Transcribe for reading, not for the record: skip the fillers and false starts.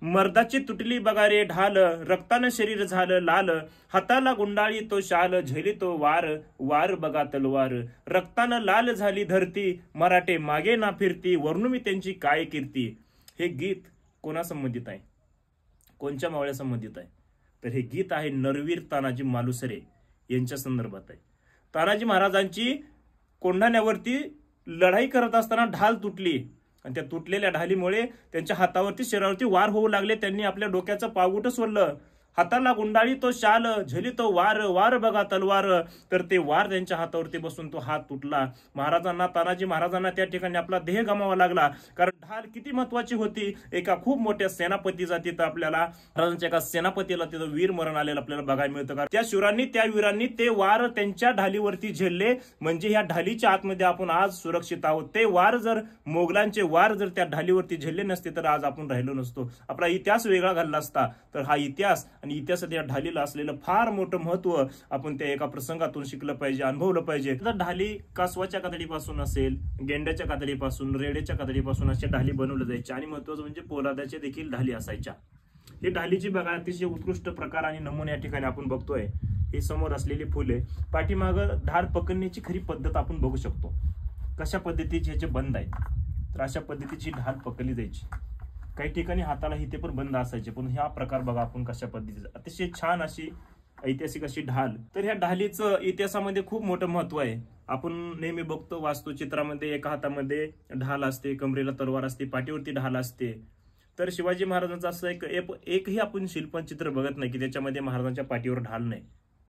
मर्दाची तुटली बघा रे ढाल, रक्तानं शरीर झालं लाल, हाताला गुंडाळी तो शाल, झेली तो वार, वार बघा तलवार, रक्तानं लाल झाली धरती, मराठे मागे ना फिरती, वर्णुमी त्यांची काय कीर्ती. हे गीत कोणा संबंधित आहे, कोणत्या मावळ्या संबंधित आहे? तर हे गीत आहे नरवीर तानाजी मालुसरे यांच्या संदर्भात आहे. तानाजी महाराजांची कोंढाण्यावरती लढाई करत असताना ढाल तुटली आणि त्या तुटलेल्या ढालीमुळे त्यांच्या हातावरती शरीरावरती वार होऊ लागले. त्यांनी आपल्या डोक्याचं पावगुट सोडलं. हाताला गुंडाळी तो शाल, झेली तो वार, वार बघा तलवार, तर ते वार त्यांच्या हातावरती बसून तो हात तुटला. महाराजांना, तानाजी महाराजांना त्या ठिकाणी आपला देह गमावा लागला. कारण ढाल किती महत्वाची होती. एका खूप मोठ्या सेनापतीचा तिथं आपल्याला, महाराजांच्या एका सेनापतीला तिथं वीर मरण आलेलं आपल्याला बघायला मिळतं. कारण त्या वीरांनी ते वार त्यांच्या ढालीवरती झेलले. म्हणजे ह्या ढालीच्या आतमध्ये आपण आज सुरक्षित आहोत. ते वार जर, मोगलांचे वार जर त्या ढालीवरती झेलले नसते तर आज आपण राहिलो नसतो. आपला इतिहास वेगळा घडला असता. तर हा इतिहास आणि इतिहासात या ढालीला असलेलं फार मोठं महत्व आपण त्या एका प्रसंगातून शिकलं पाहिजे, अनुभवलं पाहिजे. तर ढाली कासवाच्या कातडीपासून असेल, गेंड्याच्या कातडीपासून, रेड्याच्या कातडीपासून अशा ढाली बनवल्या जायच्या. आणि महत्वाचं म्हणजे पोलादाच्या देखील ढाली असायच्या. ही ढालीची बघा अतिशय उत्कृष्ट प्रकार आणि नमुने या ठिकाणी आपण बघतोय. ही समोर असलेली फुले, पाठीमागं ढाल पकडण्याची खरी पद्धत आपण बघू शकतो. कशा पद्धतीचे ह्याचे बंद आहेत. तर अशा पद्धतीची ढाल पकडली जायची. काही ठिकाणी हाताला इथे पण बंद असायचे. पण ह्या प्रकार बघा आपण कशा पद्धतीचा, अतिशय छान अशी ऐतिहासिक अशी ढाल. तर ह्या ढालीचं इतिहासामध्ये खूप मोठं महत्व आहे. आपण नेहमी बघतो वास्तुचित्रामध्ये एका हातामध्ये ढाल असते, कमरेला तलवार असते, पाठीवरती ढाल असते. तर शिवाजी महाराजांचं असं एकही आपण शिल्पचित्र बघत नाही की त्याच्यामध्ये महाराजांच्या पाठीवर ढाल नाही.